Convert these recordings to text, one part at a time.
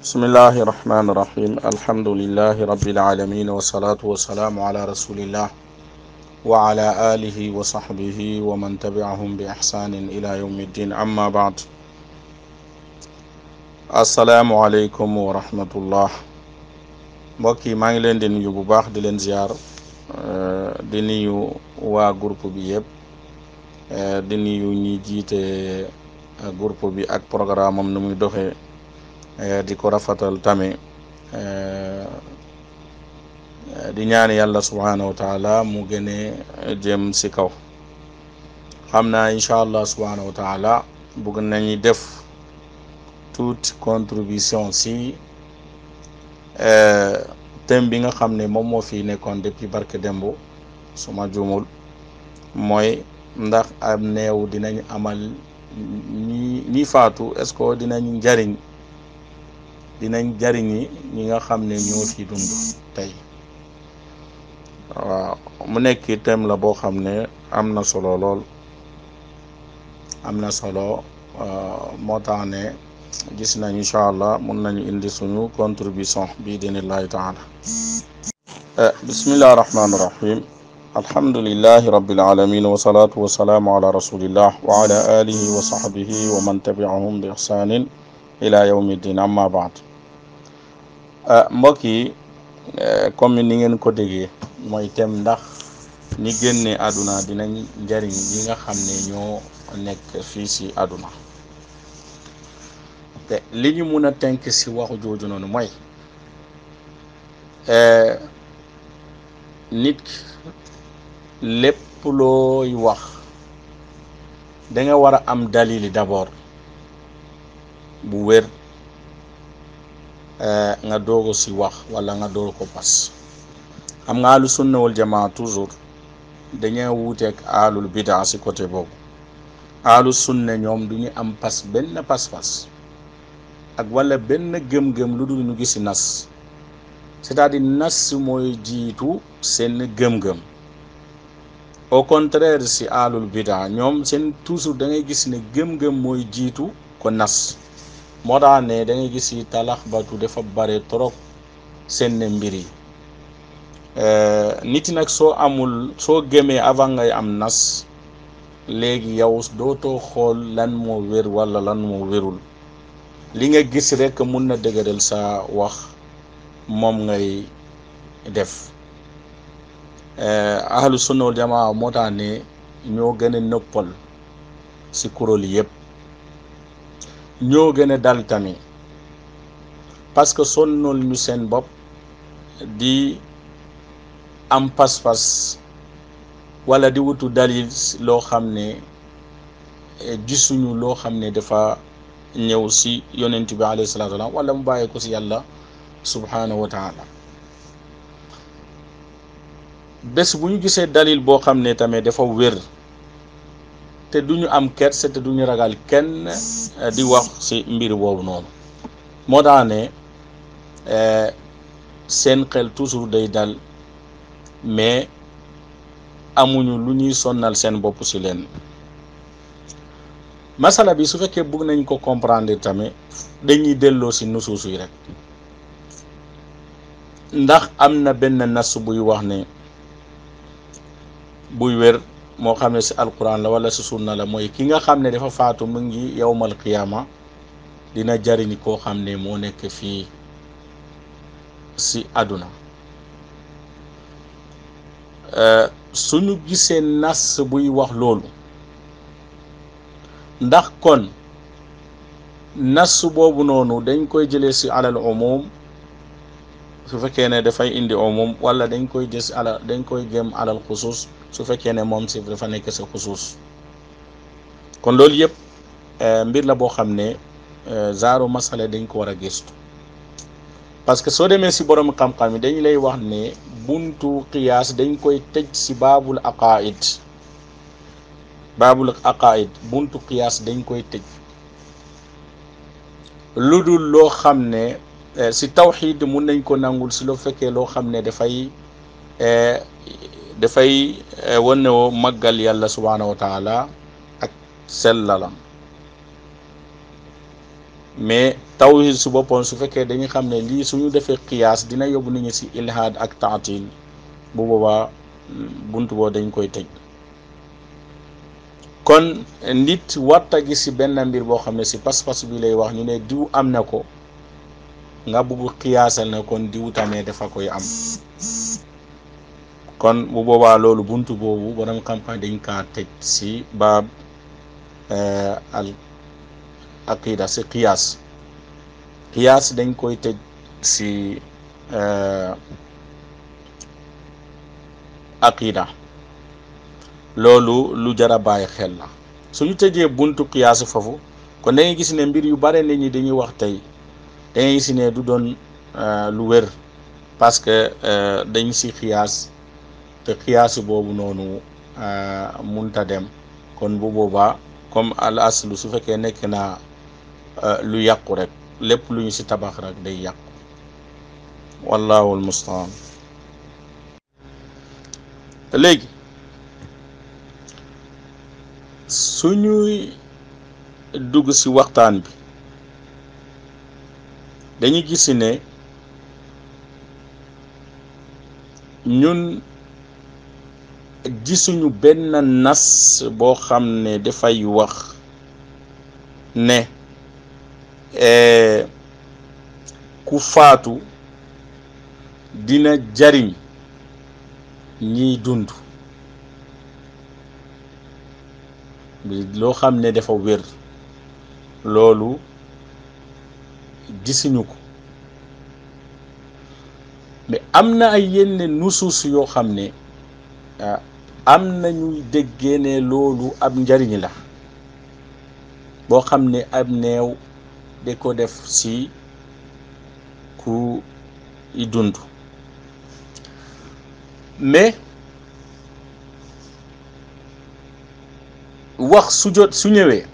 بسم الله الرحمن الرحيم الحمد لله رب العالمين والصلاة والسلام على رسول الله وعلى آله وصحبه ومن تبعهم بإحسان إلى يوم الدين أما بعد السلام عليكم ورحمة الله mbokki maa ngi leen di nuyu bu baax di leen ziar di nuyu waa groupe bi yëpp di nuyu ñi jiite groupe bi ak programme am nu muy doxee di ko rafatal tamit di ñaan yàlla subhanahu wa taala mu gëne jëm si kaw xam naa incha allah subhanahu wa taala bëgg nañu def toute contribution si thème bi nga xam ne moom moo fi nekkoon depuis barke dembo suma juumul mooy ndax am néew dinañ amal ñi faatu est-ce que dinañ jariñi ñi nga xam ne ñoo fi dund tey waaw mu nekk thème la boo xam ne am na solo lool moo tax ne gis nañ incha allah mun nañu indi suñu contribution bi idinillahi taala bismillahi rahmani rahim alhamdulillahi rabbil alamin wa salatu wa salaamu ala rasulillah wa ala alihi wa sahbihi wa man tabi'ahum bi ihsanin ila yawmi ddin amma ba'd mbokk yi comme ni ngeen ko déggee mooy thème ndax ñi génne àdduna dinañ njariñ yi nga xam ne ñoo nekk fii si àdduna te li ñu mun a tënk si waxu jooju noonu mooy nit lépp looy wax da nga war a am dalili d'abord bu wér nga doogo si wax wala nga door ko pas xam nga ahlu sunna wal jamaa toujours dañuy wuuteeg ahlul bidaa si côté boobu ahlu sunna ñoom duñu am benn pas-pas ak wala benn gëm-gëm lu dul ñu gisi nas c'est-à-dire nas mooy jiitu seen gëm-gëm au contraire si ahlul bidaa ñoom seen toujours da ngay gis ne gëm-gëm mooy jiitu ko nas moo tax ne da ngay gis yi talax batu dafa bare trop seen mbir yi nit nag soo gëmee avant ngay am nas léegi yow dootoo xool lan moo wér wala lan moo wérul li nga gis rek mun na dëgëral sa wax moom ngay def ahlu sunna wal jamaa moo tax ne ñoo gën a noppal si kuréel yëpp ñoo gën a dal tamit parce que sonnol ñu seen bopp di am pas-pas wala di wutu dalil loo xam ne gisuñu loo xam ne dafa ñëw si yonent bi alayhi salaatu wa salaam wala mu bàyyi ko si yàlla subhanahu wa taala bés bu ñu gisee dalil boo xam ne tamit dafa wér te duñu am kerse te duñu ragal kenn di wax ci mbir boobu noonu moo tax ne seen xel toujours day dal mais amuñu lu ñuy sonnal seen bopp ci leen masala bi su fekkee bëgg nañ ko comprendre tamit dañuy delloo ci nusuus yi rek ndax am na benn nas buy wax ne buy wér moo xam ne ci alquran la wala ci sunna la mooy ki nga xam ne dafa faatu mu ngi yawmal qiyaama dina jariñ koo xam ne moo nekk fii ci àdduna suñu gisee nas buy wax loolu ndax kon nas boobu noonu dañ koy jëlee ci alal umum su fekkee ne dafay indi umum wala dañ koy gëm alal xusuus su fekkee ne moom si dafa nekk si xusuus kon loolu yëpp mbir la boo xam ne zaaru masale dañ ko war a gëstu parce que soo demee si borom xam-xam yi dañ lay wax ne buntu qiyaas dañ koy tëj si baabul aqaid buntu qiyaas dañ koy tëj lu dul loo xam ne si tawxiid mun nañ ko nangul si loo fekkee loo xam ne dafay wane woo màggal yàlla subhanahu wa taala ak sellalam mais tawhid su boppam su fekkee dañuy xam ne lii suñu defee qiyaas dina yóbbu nit ñi si ilhaad ak taatil, bu boobaa bunt boo dañ koy tëj. kon nit warta gis si benn mbir boo xam ne si pas-pas bi lay wax ñu ne diw am na ko nga bugg qiyaasal na kon diw tamit dafa koy am. kon bu boobaa loolu buntu boobu borom xam-xam dañ kaa tëj si baab al aqida si qiyaas dañ koy tëj si aqida. loolu lu jar a bàyyi xel la. suñu tëjee buntu qiyaas foofu kon da ngay gis ne mbir yu bare nit ñi dañuy wax tey da ngay gis ne du doon lu wér, parce que dañ si qiyaas te qiyaas boobu noonu munta dem. kon bu boobaa comme al aslu su fekkee nekk na lu yàqu rek, lépp lu ñu si tabax rek day yàqu. wallahu almustaan. léegi suñuy dugg ci waxtaan bi dañuy gis ne ñun gisuñu benn nas boo xam ne dafay wax ne ku faatu dina jariñ ñiy dund, loo xam ne dafa wér. loolu gisuñu ko, mais am na ay yenn nusuus yoo xam ne am na ñuy déggee ne loolu ab njariñ la boo xam ne ab néew da ko def ci ku i dund. mais wax su ñëwee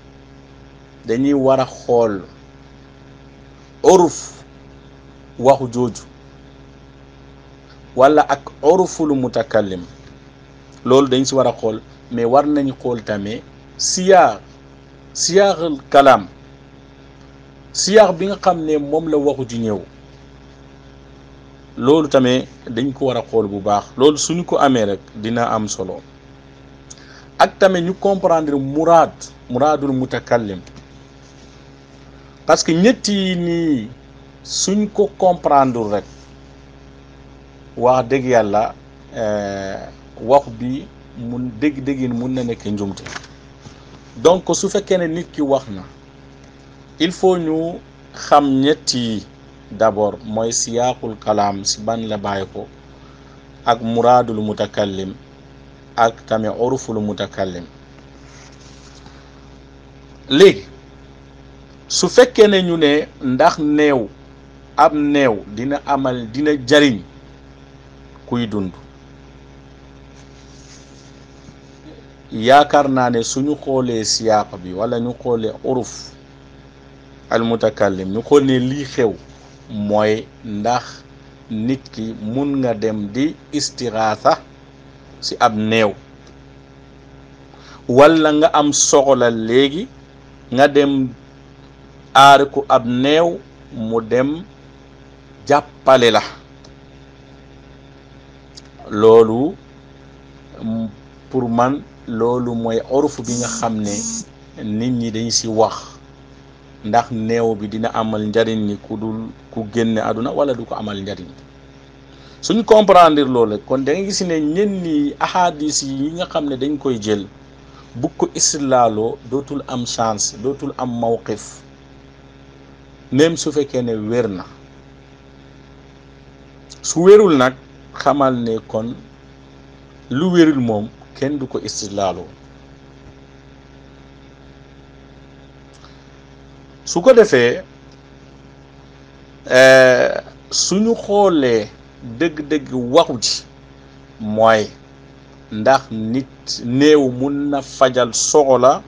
dañuy war a xool uruf waxu jooju wala ak uruful mutakallim, loolu dañ si war a xool. mais war nañ xool tamit siyaaxul kalaam, siyaax bi nga xam ne moom la waxu ji ñëw, loolu tamit dañ ko war a xool bu baax. loolu suñu ko amee rek dina am solo. ak tamit ñu comprendre muraadul mutakallim, parce que ñett yi nii suñ ko comprendre rek wax dëgg yàlla wax bi mun dégg-déggin mun na nekk njumte. donc su fekkee ne nit ki wax na, il faut ñu xam ñett yi d'abord, mooy siyaaqul kalaam si ban la bàyyi ko, ak muraadul mutakallim, ak tamit uruful mutakallim. léegi su fekkee ne ñu ne ndax ab néew dina jariñ kuy dund, yaakaar naa ne suñu xoolee siyaaq bi wala ñu xoolee uruf al mutakallim, ñu xool ne lii xew mooy ndax nit ki mun nga dem di istiraasa ci ab néew, walla nga am soxla léegi nga dem aar ko ab néew mu dem jàppale la. loolu pour man loolu mooy uruf bi nga xam ne nit ñi dañ ci wax ndax néew bi dina amal njariñ ni ku génne àdduna wala du ko amal njariñ. suñ comprendre loolu kon da nga gis ne ñenn ahadis yi nga xam ne dañ koy jël bu ko islaaloo dootul am chance, dootul am mawqif, même su fekkee ne wér na. su wérul nag xamal ne kon lu wérul moom kenn du ko islaaloo. su ko defee suñu xoolee dëgg-dëgg waxu ji mooy ndax néew mun na fajal soxla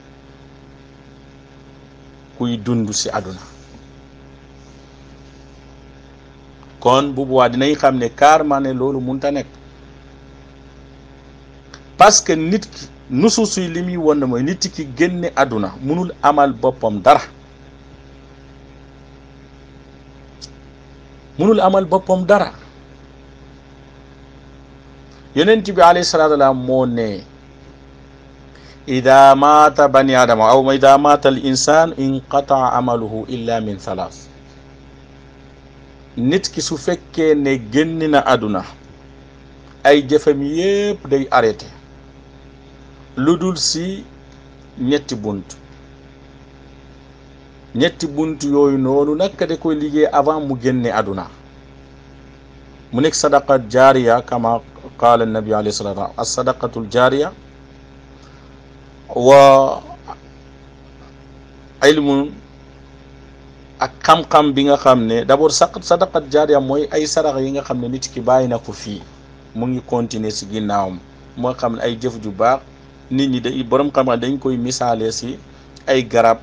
kuy dund ci àdduna. kon bu boobaa dinañ xam ne carrément ne loolu munta nekk, parce que nit ki nusuus yi li muy won mooy nit ki génne àdduna munul amal boppam dara. munul amal boppam dara. yonent bi alayhi salaatu wa salaam moo ne ida maata bani adama aw ida maata al insan inqataa amaluhu illa min thalath. nit ki su fekkee ne génn na àdduna ay jëfam yépp day arrêté lu dul si ñetti bunt yooyu noonu naka da koy liggéey avant mu génne àdduna. mu nekk sadaqa jaariya kama qaala nabi alayhi salatu wasalam as-sadaqatul jaariya wa ilmun ak xam-xam bi nga xam ne d'abord sadaqat jaariya mooy ay sarax yi nga xam ne nit ki bàyyi na ko fii mu ngi continuer si ginnaawam moo xam ne ay jëf ju baax nit ñi day borom xam-xam dañ koy misaale si ay garab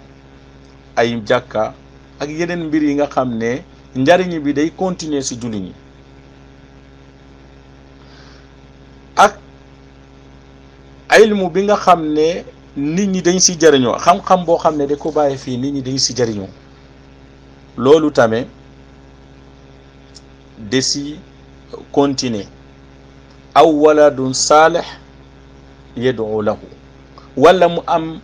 ay jàkka ak yeneen mbir yi nga xam ne njariñ bi day continuer si julli ñi. ak ilmu bi nga xam ne nit ñi dañ si jariñoo xam-xam boo xam ne da ko bàyyi fii nit ñi dañ si jariñoo loolu tamit de si continuer. aw waladun saalih yad'u lahu wala mu am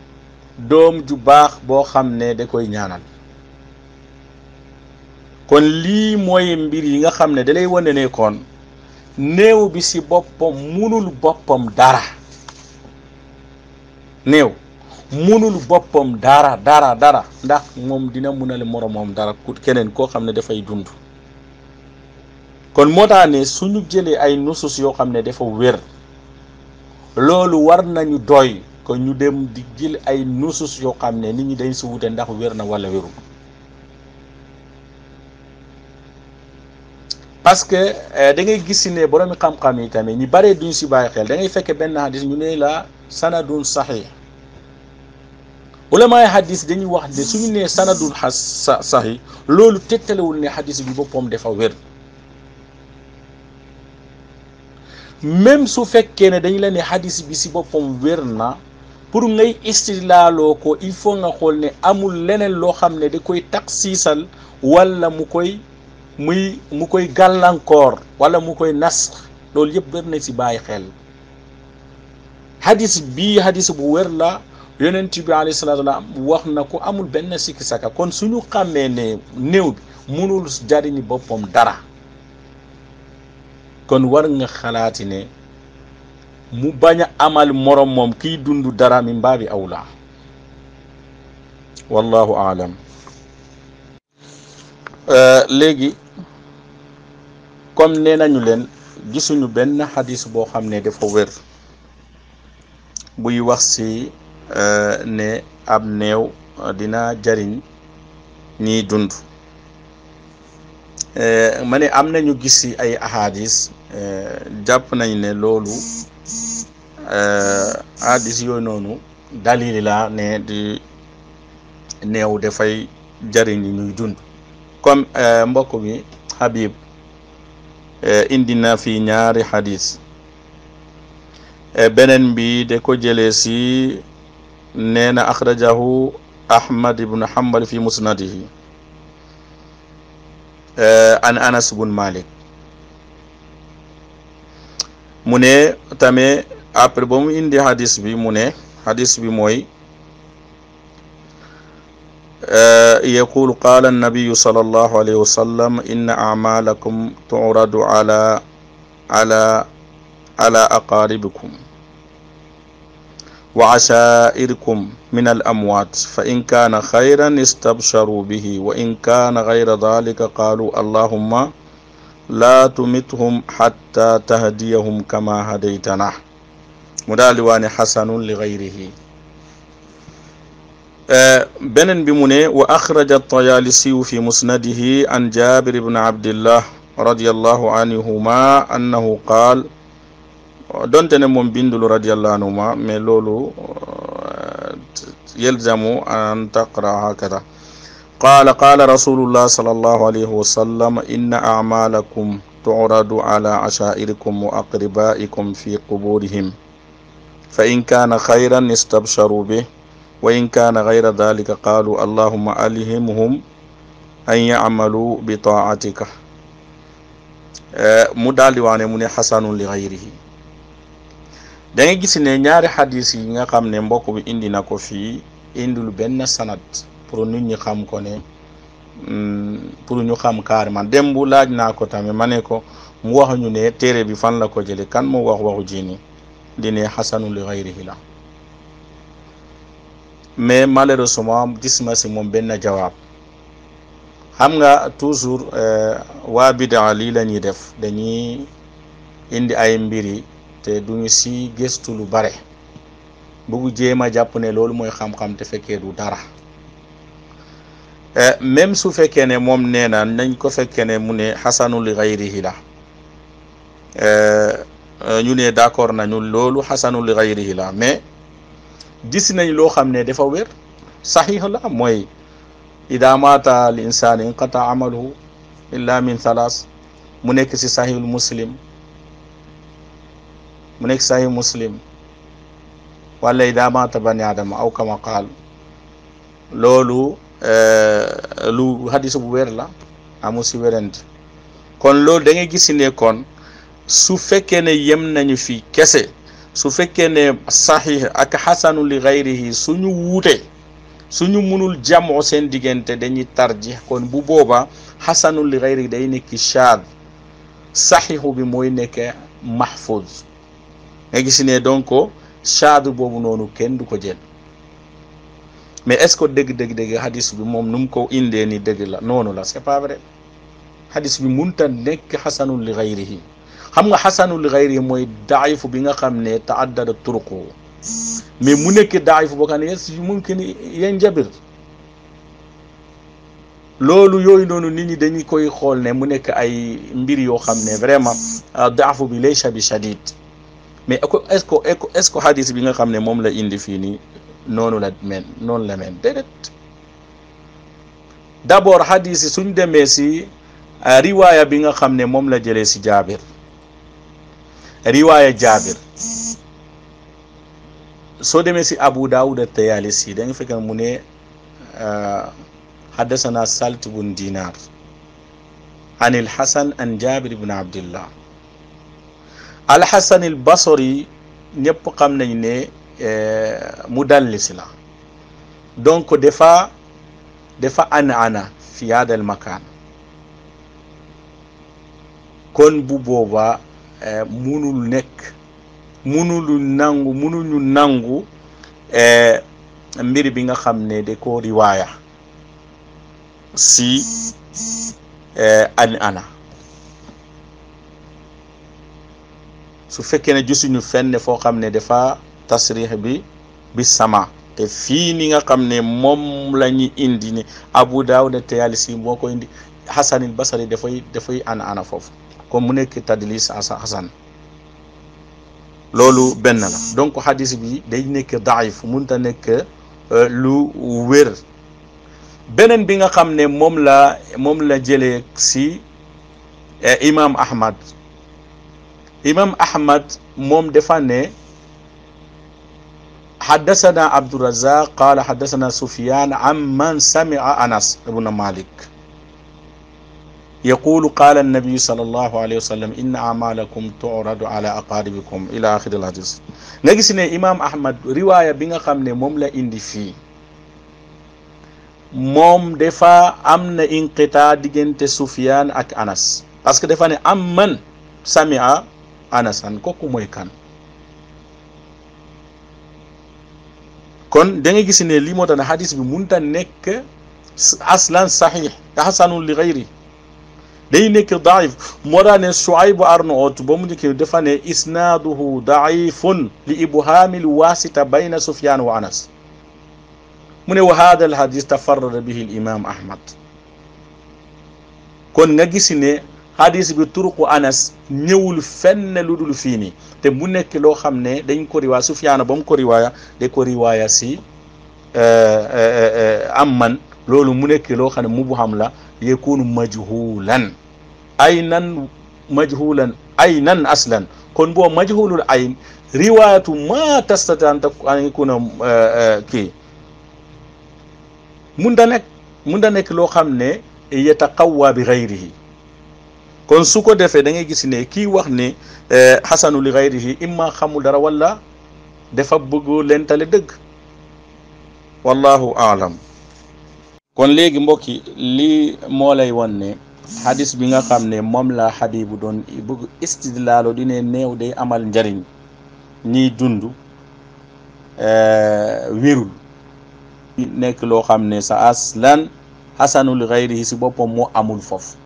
doom ju baax boo xam ne da koy ñaanal. kon lii mooy mbir yi nga xam ne da lay wane ne kon néew bi si boppam munul boppam dara. néew munul boppam dara ndax moom dina munale moromam dara keneen koo xam ne dafay dund. kon moo tax ne suñu jëlee ay nusus yoo xam ne dafa wér loolu war nañu doy ko ñu dem di jël ay nusus yoo xam ne nit ñi dañ si wute ndax wér na wala wérul. parce que da ngay gis ne boroomi xam-xam yi tamit ñi bare duñ si bàyyi xel da ngay fekk benn hadis ñu ne la sanadun sahih. ulamaay hadis dañuy wax ne suñu nee sanadun sahih loolu tegtalewul ne hadis bi boppam dafa wér. même su fekkee ne dañ la ne hadis bi si boppam wér na pour ngay istilaaloo ko il faut nga xool ne amul leneen loo xam ne da koy taksiisal wala mu koy gàllankoor wala mu koy nas. loolu yëpp wér na si bàyyi xel. hadis bu wér la yonent bi alayhi salaatu wa salaam wax na ko amul benn sikki saka. kon suñu xàmmee ne néew bi munul jariñi boppam dara kon war nga xalaati ne mu bañ a amal morom moom kiy dund dara min baabi awla. wallahu aalam. léegi comme nee nañu leen gisuñu benn xadis boo xam ne dafa wér buy wax si ne ab néew dina jariñ ñiy dund. ma ne am nañu gis si ay ahadis jàpp nañ ne loolu ahadis yooyu noonu dalil la ne di néew dafay jariñ ñuy dund. comme mbokk mi Habib indi na fi ñaari hadis. beneen bi de ko jëlee si nee na axrajahu Ahmad ibn Hanbal fi musnadihi an Anas bun Malik. mu ne tamit après ba mu indi hadis bi mu ne hadis bi mooy يقول قال النبي صلى الله عليه وسلم إن أعمالكم تعرض على أقاربكم وعشائركم من الأموات فإن كان خيرا استبشروا به وإن كان غير ذلك قالوا اللهم لا تمتهم حتى تهديهم كما هديتنا. مدالوان حسن لغيره. beneen bi mu ne wa axraja at-Tayaalisi fi musnadihi an Jaabir ibn Abdillah radiyallahu anhuma annahu qaal donte ne moom bindulu radiyallahu anhuma mais loolu yalzamu an taqra hakada qaala qaala rasulullah sallallahu alayhi wa sallam inna a'maalakum tu'radu ala ashaa'irikum wa aqribaa'ikum fi quburihim fa in kaana khayran istabsharu bih wa in kaana ghayra dhalika qaalu allahumma alhimhum an ya'malu bi ta'atika mu daal di wax ne mu ne xasanun li gayrihi. da nga gis ne ñaari xadis yi nga xam ne mbokk bi indi na ko fii indul benn sanad pour nit ñi xam ko ne pour ñu xam carrément démb laaj naa ko tamit ma ne ko mu wax ñu ne téere bi fan la ko jële kan moo wax waxu jini di ne xasanun li gayrihi la, mais malheureusement gis ma si moom benn jawaab. xam nga toujours waa bidaa lii la ñuy def, dañuy indi ay mbiri te duñu si gëstu lu bare, bugg jéem a jàpp ne loolu mooy xam-xam te fekkee du dara. même su fekkee ne moom nee na nañ ko fekkee ne mu ne xasanu li gayrihi la, ñu ne d'accord nañu loolu xasanu li gayrihi la, mais gis nañ loo xam ne dafa wér saxiix la, mooy ida mata al insaan inqata amaluhu illa min thalaas, mu nekk si saxiixul muslim, mu nekk saxiix muslim, wala ida mata bani adama aw kama qaal, loolu lu hadis bu wér la, amu si wérante. kon loolu da ngay gis ne kon su fekkee ne yem nañu fi kese, su fekkee ne saxiix ak xasanu li gayrihi suñu wuute, suñu munul jamoo seen diggante dañuy tarjih, kon bu booba xasanu li gayrihi day nekk shaad, saxiixu bi mooy nekk mahfuz. nga gis ne donc shaad boobu noonu kenn du ko jël. mais est-ce que dëgg hadis bi moom nu mu ko indee ni dëgg la noonu la? c'est pas vrai. hadis bi munta nekk xasanun li gayrihi. xam nga xasanun li gayrihi mooy daif bi nga xam ne taaddada turuqu, mais mu nekk daif boo xam ne mumkin yanjabir. loolu yooyu noonu nit ñi dañuy koy xool ne mu nekk ay mbir yoo xam ne vraiment daafu bi laysa bi shadid. mais est-ce que hadis bi nga xam ne moom la indi fii nii noonu la mel déedéet. d'abord hadis yi suñ demee si riwaaya bi nga xam ne moom la jëlee si Jaabir, riwaaya Jaabir soo demee si Abu Daawud at-Tayaalisi da nga fekk mu ne haddasana Salt bun Dinar an al-Hasan an Jaabir ibn Abdillah. al-Hasan al-Basri ñëpp xam nañ ne mudallis la, donc dafa ana fi hada al-makaan. kon bu booba munuñu nangu mbir bi nga xam ne da ko riwaaya si ana su fekkee ne gisuñu fenn foo xam ne dafa tasrix bi sama. te fii ni nga xam ne moom la ñu indi ni Abu Daawud at-Tayaalisi moo ko indi, Hasan al-Basri dafay ana foofu, comme mu nekk tadlis Hasan. loolu benn la. donc hadis bi day nekk daif, munta nekk lu wér. beneen bi nga xam ne moom la jëlee si imam Ahmad. imam Ahmad moom dafa ne حدثنا عبد الرزاق قال حدثنا سفيان عمن سمع أنس بن مالك يقول قال النبي صلى الله عليه وسلم إن أعمالكم تعرض على أقاربكم إلى آخر الحديث. nga gis ne imam Ahmad riwaaya bi nga xam ne moom la indi fii moom dafa am na inqitaa diggante Sufyaan ak Anas, parce que dafa ne amman sami'a Anasan, kooku mooy kan? kon da nga gis ne lii moo tax ne hadis bi munta nekk aslan saxiix te xasanun li gayri, day nekk daif. moo tax ne Shuayb Arnaout ba mu njëkk dafa ne isnaaduhu daifun li ibhaamil waasita bayna Sufyaan wa Anas. mu ne wa haada al hadis tafarrada bihi al imam Ahmad. kon nga gis ne hadis bi turuqu Anas ñëwul fenn lu dul fii nii, te mu nekk loo xam ne dañ ko riwaaya Sufyaan ba mu ko riwaaya da ko riwaaya si amman. loolu mu nekk loo xam ne mubham la, yakunu majhulan aynan aslan. kon boo majhulul ayn riwaayatu ma tastati an yakuna kii mun da nekk loo xam ne yataqawwa bi gayrihi. kon su ko defee da ngay gis ne kii wax ne xasanu li gayrihi imma xamul dara wala dafa bëgg lentale dëgg. wallahu aalam. kon léegi mbokki lii moo lay won ne xadis bi nga xam ne moom la Habibu doon bëgg istidlaalo di ne néew day amal njariñ ñiy dund wérul nekk loo xam ne sa aslan xasanu li gayrihi si boppam moo amul foofu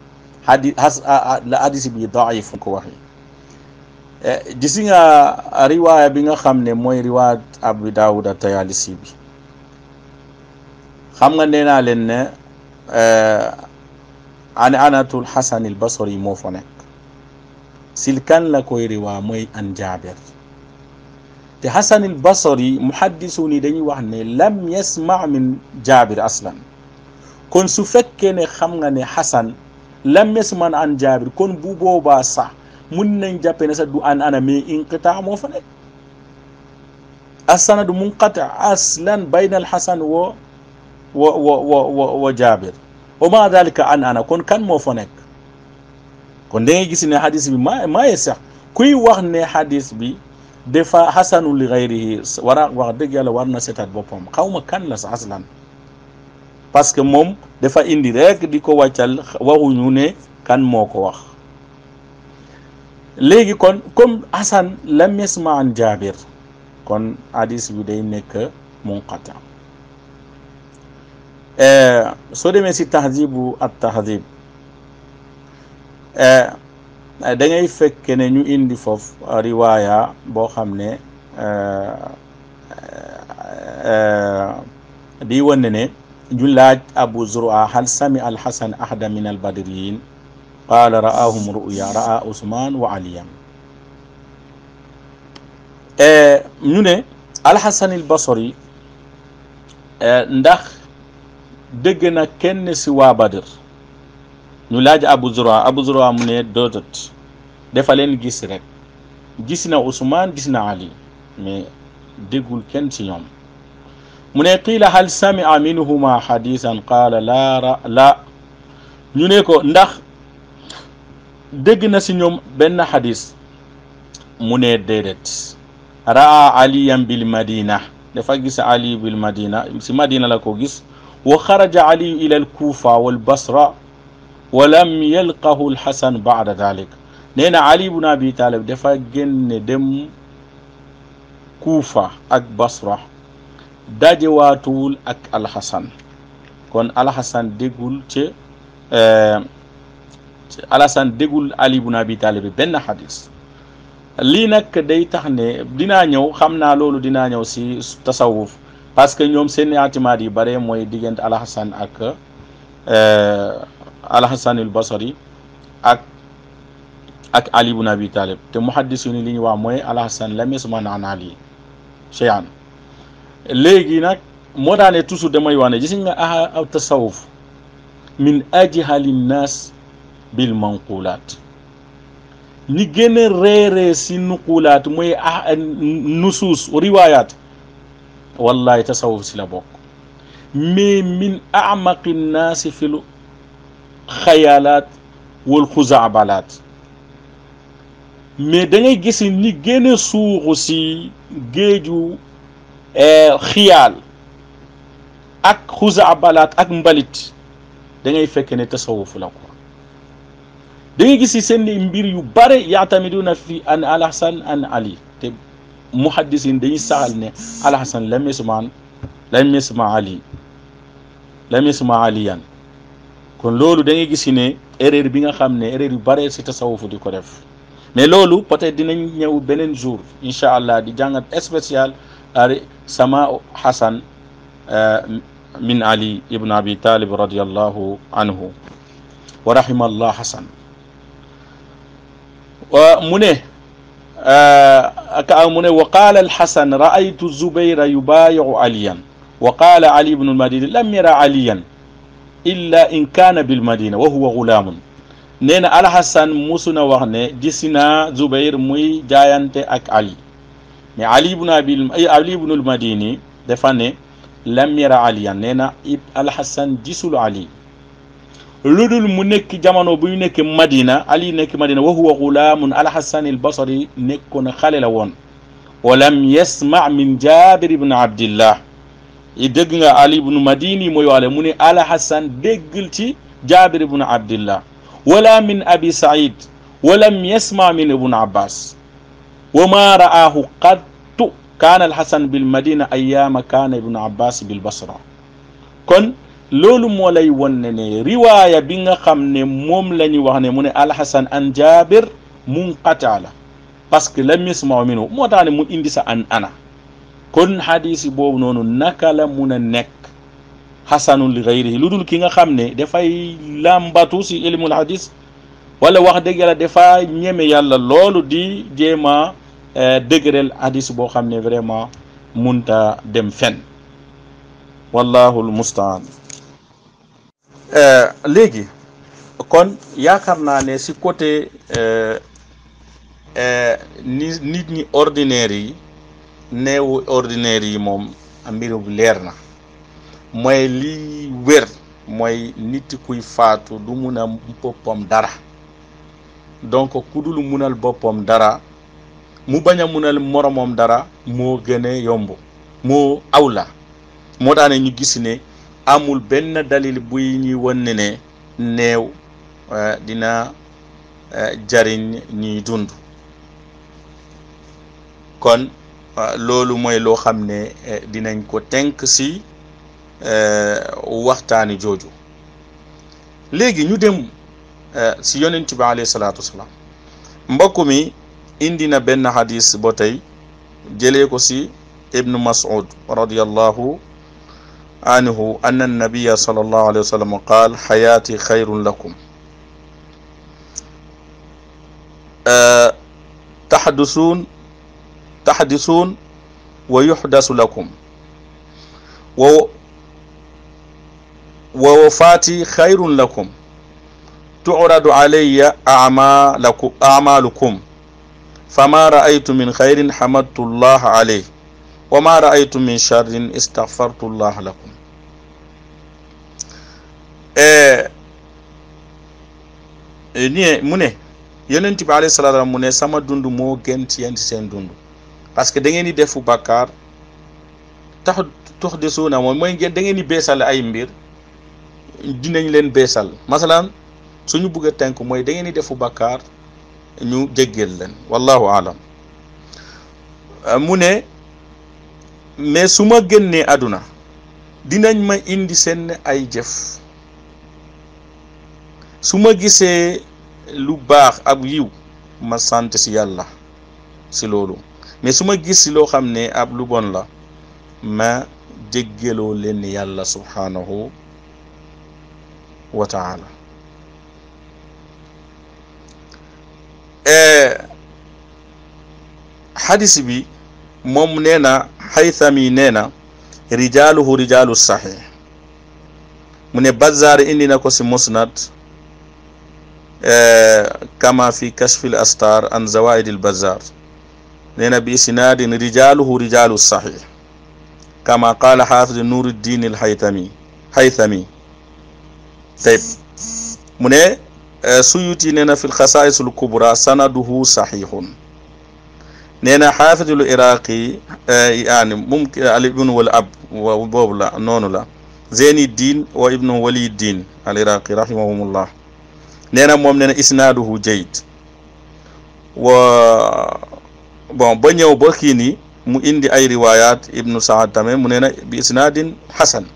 la hadis bi daif ko waxee. gis nga riwaaya bi nga xam ne mooy riwaayat Abu Daawud at-Tayaalisi bi xam nga nee naa leen ne anatul Xasan al-Basri moo fa nekk sil kan la koy riwaa mooy an Jaabir te Xasan al-Basri muhaddisuun yi dañuy wax ne lam yasma min Jaabir aslan. kon su fekkee ne xam nga ne Xasan lam yasma an Jaabir kon bu boobaa sax mun nañ jàppe ne sax du an ana mais inqitaa moo fa nekk. as-sanadu munqati aslan bayna al-Xasan wa Jaabir wa ma dalika an ana kon kan moo fa nekk. kon da ngay gis ne hadis bi maaye sax kuy wax ne hadis bi dafa xasanu li gayrihi war wax dëgg yàlla war na seetaat boppam xaw ma kan la sax aslan. parce que moom dafa indi rek di ko wàccal waxuñu ne kan moo ko wax. léegi kon comme Hasan lam yasma an Jaabir kon hadis bi day nekk munqati. soo demee si tahdibu at tahdib da ngay fekk ne ñu indi foofu riwaaya boo xam ne di wane ne ñu laaj Abu Zur'a hal sami al Hasan ahada min al badriyin qaala ra'ahum ru'ya ra'a Usman wa Aliyan. ñu ne al Hasan al Basri ndax dégg na kenn si waa Badr. ñu laaj Abu Zur'a mu ne doodot dafa leen gis rek gis na Usman gis na Ali mais déggul kenn ci ñoom. mu ne qiila hal sami'a minhuma hadisan qaala la ñu ne ko ndax dégg na si ñoom benn hadis mu ne déedéet. ra'a aliyan bil madina dafa gis Ali bil madina si madina la ko gis. wa xaraja Ali ila al kufa wal basra wa lam yalqahu al Hasan ba'da dhalik. nee na Ali ibn Abi Talib dafa génne dem Kuufa ak Basra dajewaatuwul ak Al-Hasan. kon Al-Hasan déggul déggul Ali ibn Abi Talib benn xadis. lii nag day tax ne dinaa ñëw xam naa loolu dinaa ñëw si tasawuf parce que ñoom seen itimaad yi bare mooy diggante Al-Hasan ak Al-Hasan al-Basri ak Ali ibn Abi Talib te muhaddis yi li ñu wax mooy Al-Hasan lam yasma an Ali shay'an. léegi nag moo daane toujours damay wax ne gis nga aw tasawuf min ajhali nnaas bil manqulaat ñi gën a réeree si nuqulaat mooy nusuus riwaayaat wallahi tasawuf si la bokk. mais min amaqi nnaasi fil xayaalaat wal xuzaabalaat mais da ngay gis ni gën a suuxu si géeju xiyaal ak xuzaabalaat ak mbalit da ngay fekk ne tasawuf la ko. da ngay gis seen mbir yu bare yaatamiduna fi an Al-Hasan an Ali te muhaddisin dañuy saxal ne Al-Hasan lam yasma aliyan. kon loolu da ngay gis ne erreur bi nga xam ne erreur yu bare si tasawuf di ko def. mais loolu peut-être dinañ ñëw beneen jour incha allah di jàngat spécial sama Hasan min Ali ibn Abi Talib radiyallahu anhu wa rahimallah Hasan. mu ne wa qaala al-Hasan ra'aytu Zubayra yubaayi'u Aliyan wa qaala Ali ibn al-Madini lam yara Aliyan illa in kaana bil Madina wa huwa ghulaamun. nee na Al-Hasan musu na wax ne gis naa Zubayr muy jaayante ak Ali mais Ali ibn al-Madini dafa ne lam yara Aliyan nee na Al-Hasan gisul Ali lu dul mu nekk jamono bu ñu nekk Madina Ali nekk Madina wa huwa gulaamun al-Hasan al-Basri nekkoon xale la woon walam yasma min Jabir ibn Abdillah i dégg nga Ali ibn Madini mooy waale mu ne al-Hasan déggul ci Jabir ibn Abdillah wala min Abi Saïd walam yasma min ibn Abbas wa ma ra'aahu qattu kaana al-Hasan bil Madina ayyaama kaana ibn Abbas bil Basra. kon loolu moo lay won ne riwaaya bi nga xam ne moom la ñu wax ne mu ne al-Hasan an Jabir munqata la parce que lam yasma minhu moo tax ne mu indi sa an ana kon hadisi boobu noonu naka la mun a nekk hasanun li ghayrihi lu dul ki nga xam ne dafay lambatu si ilmul hadis wala wax dëgg yàlla dafa ñeme yàlla loolu di jéema dëgërel hadis boo xam ne vraiment munta dem fen wallahu almustaan. léegi kon yaakaar naa ne si côté nit ñi ordinaire yi néewu ordinaire yi moom mbiru leer na mooy li wér mooy nit kuy faatu du mun a boppam dara donc ku dul munal boppam dara mu bañ a munal moromam dara moo gën a yomb moo awla moo tax ne ñu gis ne amul benn dalil buy ñuy won ne néew dina jariñ ñiy dund kon loolu mooy loo xam ne dinañ ko tënk si waxtaani jooju. léegi ñu dem si yonent bi alayhi salaatu wasalaam mbokk mi indi na benn hadis ba tey jëlee ko si ibnu Mas'ud radiyallahu anhu anna nabiya sallallahu alayhi wa sallam qaal xayaati xayrun lakum taxdisuun wa yuxdasu lakum wa wafaati xayrun lakum tu'radu alayya a'maalukum fama ra'aytu min xayrin hamadtu llaha alayhi wa ma ra'aytu min sharrin istaghfartu llaha lakum. mu ne yonent bi alayhi salaatu wa salaam mu ne sama dund moo gën ci yéen seen dund parce que da ngeen di defu bàkkaar tax de suuna mooy ngeen da ngeen di beesal ay mbir dinañ leen beesal masalan suñu bëgg a tënk mooy da ngeen di defu bàkkaar ñu jéggal leen wallahu alam. mu ne mais su ma génnee àdduna dinañ ma indi seen ay jëf su ma gisee lu baax ab yiw ma sant si yàlla si loolu mais su ma gis si loo xam ne ab lu bon la ma jéggaloo leen yàlla subhanahu wa taala. hadis bi moom nee na Haythami nee na rijaaluhu rijaalu sahih mu ne Bazzar indi na ko si musnad kama fi kashfil astar an zawaidil Bazzar nee na bi isnaadin rijaaluhu rijaalu sahih kama qaala xaafid Nuruddin al Haythami tayib mu ne Suyuti nee na fi lxasaais al kubra sanaduhu sahihun nee na xaafidul iraqi yaani mumkin al ibn wal ab boobu la noonu la Zeynuddin wa ibnu Waliddin al iraqi rahimahumullah nee na moom nee na isnaaduhu jayd wa bon ba ñëw ba kii ni mu indi ay riwayat ibnu Saad tamit mu nee na bi isnaadin hasan.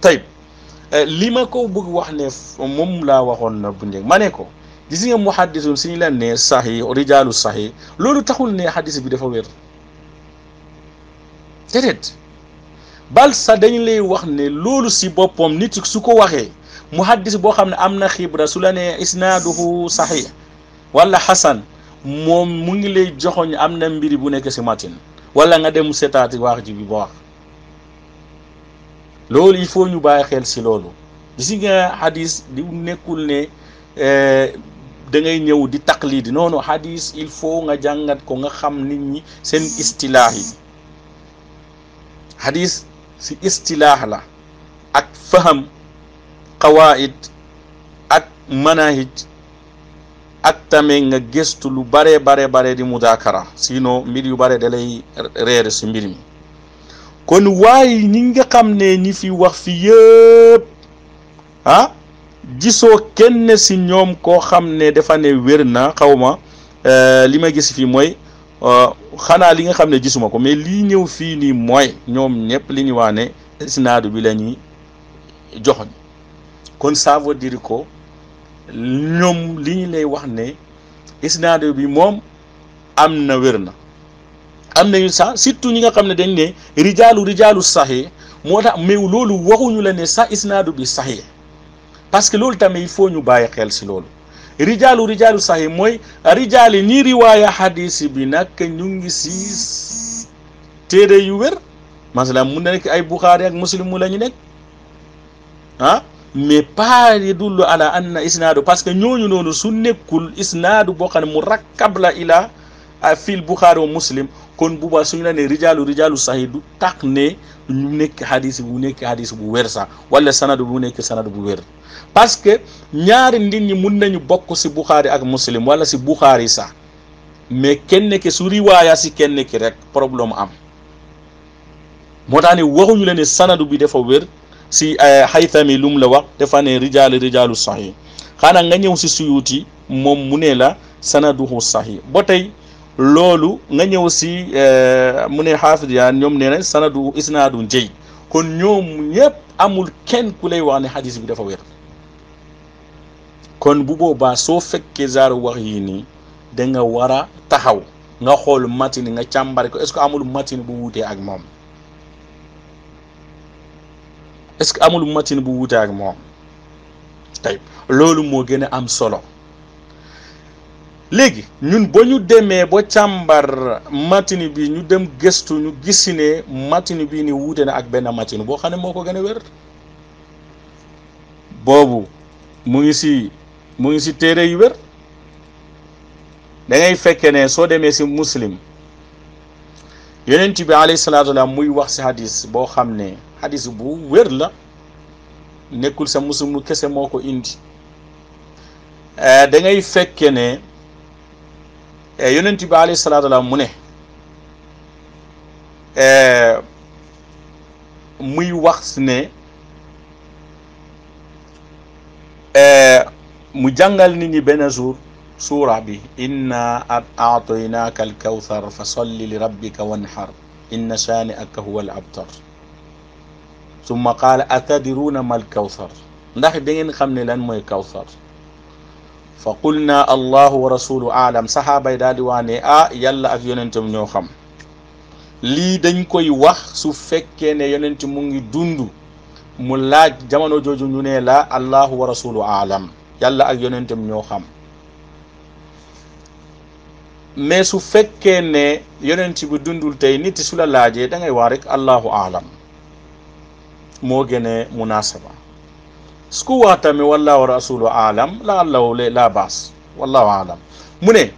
tayib li ma ko bëgg wax ne moom laa waxoon na bu njëkk ma ne ko gis nga muhaddisun suñu leen ne sahih rijaalu sahih loolu taxul ne hadis bi dafa wér déedéet bal sa dañ lay wax ne loolu si boppam nit su ko waxee muhaddis boo xam ne am na xibra su la ne isnaaduhu sahih wala hasan moom mu ngi lay joxoñ am na mbiri bu nekk si matin wala nga dem seetaati wax ji bi ba wax loolu il faut ñu bàyyi xel si loolu. gis nga hadis di nekkul ne da ngay ñëw di taqlidi noonu hadis il faut nga jàngat ko nga xam nit ñi seen istilaah yi hadis si istilaah la ak faham qawaid manahij ak tamit nga gëstu lu bare bare di mudakara, sinon mbir yu bare da lay réer si mbir mi. kon waaye ñi nga xam ne ñi fi wax fi yëpp gisoo kenn si ñoom koo xam ne dafa ne wér na. xawma li ma gis fii mooy xanaa li nga xam ne gisuma ko, mais lii ñëw fii nii mooy ñoom ñëpp li ñu wax ne isnaadu bi la ñuy joxoñ. kon ça veut dire que ñoom li ñu lay wax ne isnaadu bi moom am na wér na. am nañu sax surtout ñi nga xam ne dañ ne rijaalu sahih, moo tax mais loolu waxuñu la ne sax isnaadu bi sahih, parce que loolu tamit il faut ñu bàyyi xel si loolu. rijaalu sahih mooy rijaali ñi riwaaya hadis bi nag ñu ngi si téere yu wér, masalan mun na nekk ay Bukhari ak Muslim mu la ñu nekk mais pas yadullu ala anna isnaadu, parce que ñooñu noonu su nekkul isnaadu boo xam ne mu rakkab la ila fil Bukhari wa Muslim, kon buba suñu la ne rijaalu sahih du tax ne ñu nekk hadis bu wér sax, wala sanadu bu nekk sanadu bu wér. parce que ñaari nit ñi mun nañu bokk si Bukhari ak Muslim wala si Bukhari sax, mais kenn ki su riwaaya si kenn ki rek problème am. moo tax ne waxuñu la ne sanadu bi dafa wér. si Haythami lum la wax dafa ne rijaalu sahih. xanaa nga ñëw si Suyuti moom mu ne la sanaduhu sahih. ba tey loolu nga ñëw si mu ne xaafid yaa ñoom nee na sanadu isnaadu njëy. kon ñoom ñëpp amul kenn ku lay wax ne hadis bi dafa wér. kon bu boobaa soo fekkee zaaru wax yi nii da nga war a taxaw nga xool matini nga càmbare ko, est-ce que amul matini bu wuutee ak moom. est-ce que amul matini bu wuutee ak moom. tey loolu moo gën a am solo. léegi ñun ba ñu demee ba càmbar matini bi ñu dem gëstu ñu gis ne matini bi ni wuute na ak benn matini boo xam ne moo ko gën a wér. boobu mu ngi si téere yu wér. da ngay fekke ne soo demee si Muslim yonent bi alayhi salaatu wa salaam muy wax si hadis boo xam ne hadis bu wér la, nekkul sa Muslim kese moo ko indi. da ngay fekke ne yonent bi alayhi salaatu wa salaam mu ne muy wax ne mu jàngal nit ñi benn jour suura bi inna a'taynaka al-kawthar fa salli li rabbika wanhar inna shani'aka huwa al-abtar. summa qaala atadruna ma al-kawthar, ndax da ngeen xam ne lan mooy kawthar. fa qulna allahu wa rasuluhu aalam. saxaaba yi daal di wax ne yàlla ak yonentam ñoo xam. lii dañ koy wax su fekkee ne yonent mu ngi dund mu laaj jamono jooju ñu ne la allahu wa rasuluhu aalam, yàlla ak yonentam ñoo xam. mais su fekkee ne yonent bi dundul tey nit su la laajee da ngay wax rek allahu aalam, moo gën a munasaba. su ko wax tamit wallahu wa rasuluhu aalam la allahu la baas, wallahu aalam. mu ne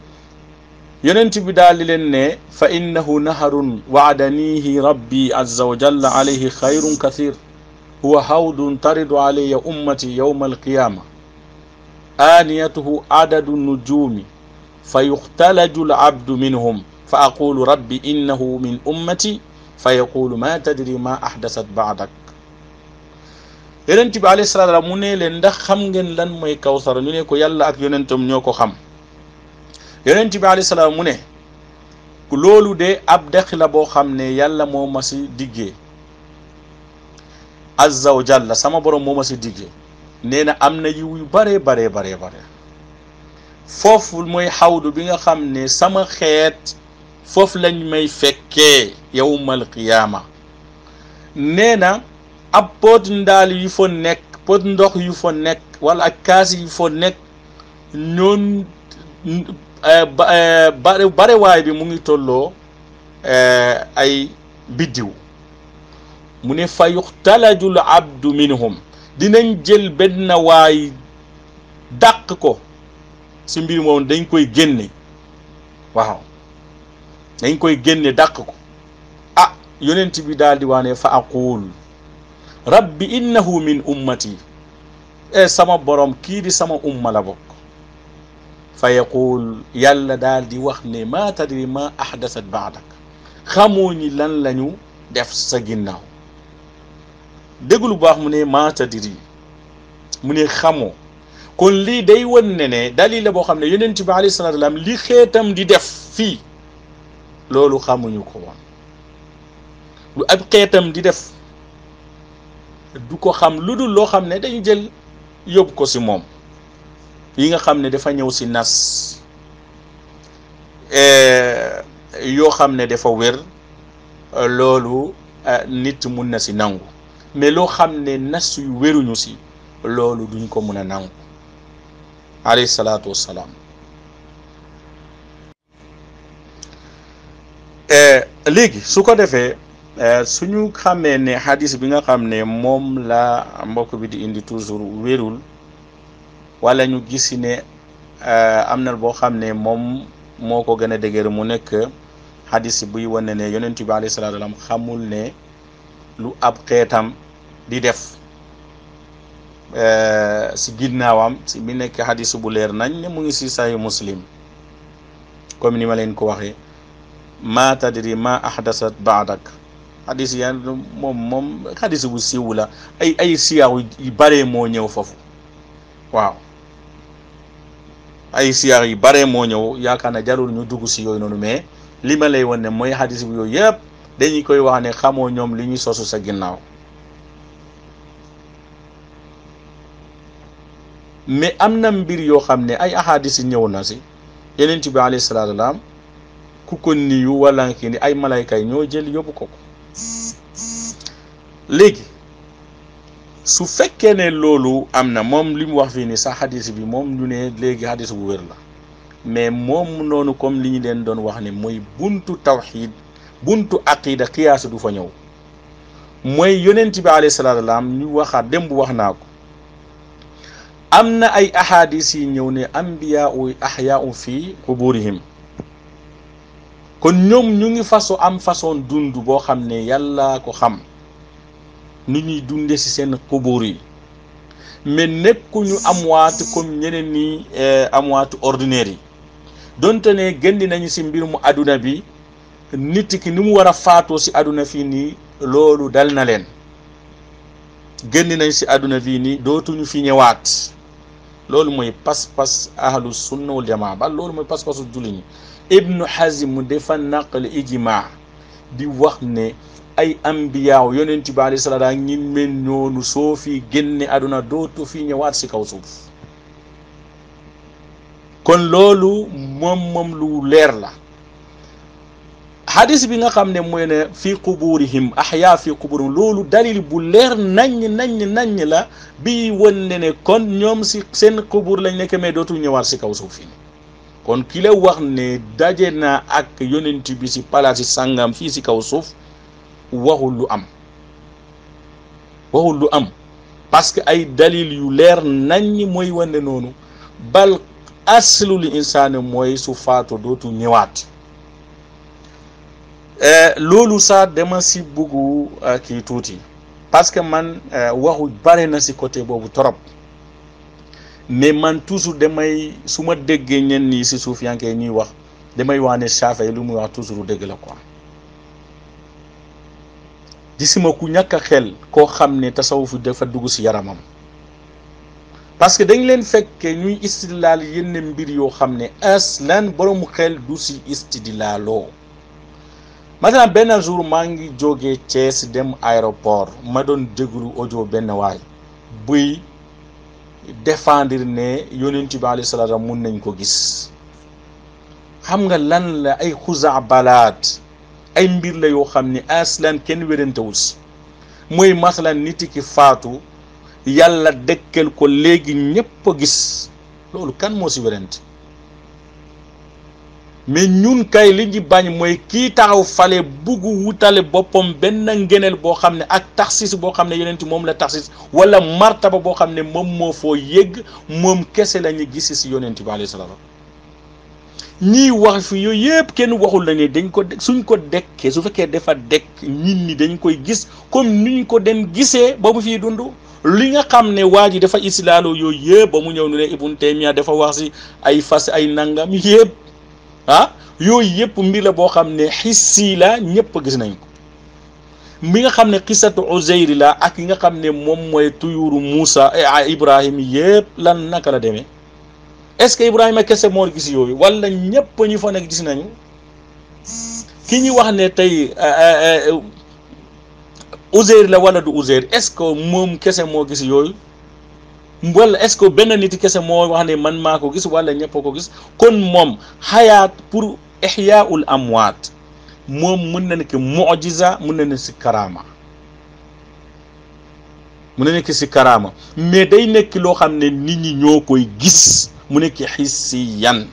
yonent bi daal di leen ne fa innahu naharun waadanihi rabbi azza wa jalla alayhi xayrun kathir huwa hawdun taridu alayya ummati yawma alqiyama aniyatuhu adadu nujumi fa yuxtalaju alabdu minhum fa aqulu rabbi innahu min ummati fa yaqulu ma tadri ma ahdasat ba'dak. yonent bi alayhi salaatu wa salaam mu ne leen ndax xam ngeen lan mooy kawsar. ñu ne ko yàlla ak yonentam ñoo ko xam. yonent bi alayhi salaam mu ne loolu de ab dex la boo xam ne yàlla moo ma si diggee, azza wa jalla sama borom moo ma si diggee. nee na am na yiw yu bare foofu mooy xawdu bi nga xam ne sama xeet foofu lañ may fekkee yawmal qiyaama. nee na ab pot ndaal yu fa nekk, pot ndox yu fa nekk, wala ak kaas yu fa nekk, ñoon bare waay bi mu ngi tolloo ay biddiw. mu ne fa yuxtalajul abdu minhum, dinañ jël benn waay dàq ko si mbir moom, dañ koy génne. waaw dañ koy génne dàq ko. yonent bi daal di waane fa aqul rabbi innahu min ummati, sama borom kii di sama umma la bokk. fa yaqul yàlla daal di wax ne ma tadri ma ahdasat baadak, xamoo ñi lan lañu def sa ginnaaw. déglu baax mu ne ma tadri, mu ne xamoo. kon lii day won ne dalil la boo xam ne yonent bi alayhi salaatu wa salaam li xeetam di def fii loolu xamuñu ko woon. lu ab xeetam di def du ko xam lu dul loo xam ne dañu jël yóbbu ko si moom, yi nga xam ne dafa ñëw si nas yoo xam ne dafa wér, loolu nit mun na si nangu. mais loo xam ne nas yu wéruñu si loolu duñ ko mun a nangu. alayhi salaatu wassalaam. léegi su ko defee suñu xamee ne hadis bi nga xam ne moom la mbokk bi di indi toujours wérul, wala ñu gis ne am na boo xam ne moom moo ko gën a dëgër mu nekk hadis buy wane ne yonent bi alayhi salaatu wassalaam xamul ne lu ab xeetam di def si ginnaawam, si bi nekk hadis bu leer nañ ne mu ngi si Sahih Muslim, comme ni ma leen ko waxee ma tadri ma ahdasat baadak. hadis ya moom hadis bu siiw la, ay siyaax yu bare moo ñëw foofu. waaw, ay siyaax yu bare moo ñëw, yaakaar na jarul ñu dugg si yooyu noonu, mais li ma lay wan ne mooy hadis bu yooyu yëpp dañuy koy wax ne xamoo ñoom li ñuy sosu sa ginnaaw. mais am na mbir yoo xam ne ay ahadis ñëw na si yonent bi alayhi salaatu wa salaam ku ko niyu wala kii ni ay malayka yi ñoo jël yóbbu ko. léegi su fekkee ne loolu am na, moom li mu wax fii ni sax hadis bi moom ñu ne léegi hadis bu wér la, mais moom noonu comme li ñu leen doon wax ne mooy buntu tawxid, buntu aqida, qiyaas du fa ñëw. mooy yonent bi alayhi salaatu wa salaam ñu waxaat démb wax naa ko, am na ay ahadis yi ñëw ne ambiya u ahyaau fi quburihim. kon ñoom ñu ngi façon dund boo xam ne yàlla ko xam nu ñuy dunde ci seen qubur yi, mais nekkuñu amwaat comme ñeneen ni amwaatu ordinaire yi. donte ne gëndi nañu ci mbir mu àdduna bi, nit ki ni mu war a faatoo ci àdduna fii nii loolu dal na leen. gëndi nañ ci àdduna fii nii dootuñu fi ñëwaat. loolu mooy pas-pas ahlu sunna wal jamaa, ba loolu mooy pas-pasu julli ñi. Ibnu Hazm dafa naqal ijmaa di wax ne ay ambiyaaw yonent bi alayhi salaam ñi mel noonu soo fi génne àdduna dootu fi ñëwaat si kaw suuf. kon loolu moom lu leer la. hadis bi nga xam ne mooy ne fi quburihim ahyaa fi quburihim, loolu dalil bu leer naññ la bi won ne kon ñoom si seen qubur lañ nekk mais dootu ñëwaat si kaw suuf fii. kon ki la wax ne daje na ak yonent bi si palaasi sàngam fii si kaw suuf waxul lu am parce que ay dalil yu leer nañ mooy wane noonu. bal aslul insaani mooy su faatu dootu ñëwaat. loolu sax dama si buggu kii tuuti parce que man waxu bare na si côté boobu trop, mais man toujours damay su ma déggee ñenn ñi si suuf yankee ñuy wax damay wax ne Shaafi'i lu muy wax toujours dëgg la quoi. gisuma ku ñàkk a xel koo xam ne tasawuf dafa dugg si yaramam, parce que dañ leen fekke ñuy istidlaal yenn mbir yoo xam ne aslan borom xel du si istidlaaloo. maintenant benn jour maa ngi jógee Thiès dem aéroport, ma doon déglu audio benn waay buy défendre ne yonent bi alayhi salaam mun nañ ko gis. xam nga lan la ay xuzaabalaat, ay mbir la yoo xam ne aslan kenn wérantewul si. mooy masalan nit ki faatu yàlla dëkkal ko léegi ñëpp a gis, loolu kan moo si wérante. mais ñun kay li ñu bañ mooy kii taxaw fale buggu wutale boppam benn ngeneel boo xam ne ak taxsis boo xam ne yonent moom la taxsis, wala martaba boo xam ne moom moo foo yëgg moom kese la ñu gis si yonent bi alayhi salaam. ñii wax fi yooyu yëpp kenn waxul la ne dañ ko suñ ko dekkee su fekkee dafa dekk nit ñi dañ koy gis comme niñ ko den gisee ba mu fiy dund. li nga xam ne waa ji dafa islaaloo yooyu yëpp ba mu ñëw nu ne Ibn Taymiya dafa wax si ay fas ay nangam yëpp yooyu yëpp mbir la boo xam ne xissi la ñëpp gis nañ ko. mi nga xam ne xisatu Uzayr la ak yi nga xam ne moom mooy tuyuru Moussa Ibrahima yëpp lan naka la demee est-ce que Ibrahima kese moo gis yooyu wala ñëpp ñu fa nekk gis nañu ki ñu wax ne tey Uzayr la wala du Uzayr est-ce que moom kese moo gis yooyu wala est-ce que benn nit kese moo wax ne man maa ko gis wala ñëpp ko gis kon moom xayaat pour ihyaul amwaat moom mën na nekk mu'jiza mën na nekk si karaama mën na nekk si karaama mais day nekk loo xam ne nit ñi ñoo koy gis mu nekk hissiyan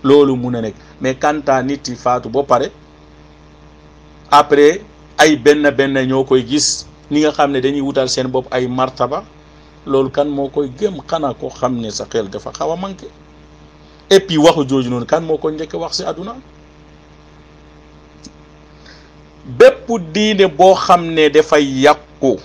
loolu mën na nekk mais kanta nit yi faatu ba pare après ay benn ñoo koy gis ñi nga xam ne dañuy wutal seen bopp ay martaba loolu kan moo koy gëm xanaa ko xam ne sa xel dafa xaw a manqué et puis waxu jooju noonu kan moo ko njëkk wax si àdduna bépp diine boo xam ne dafay yàqu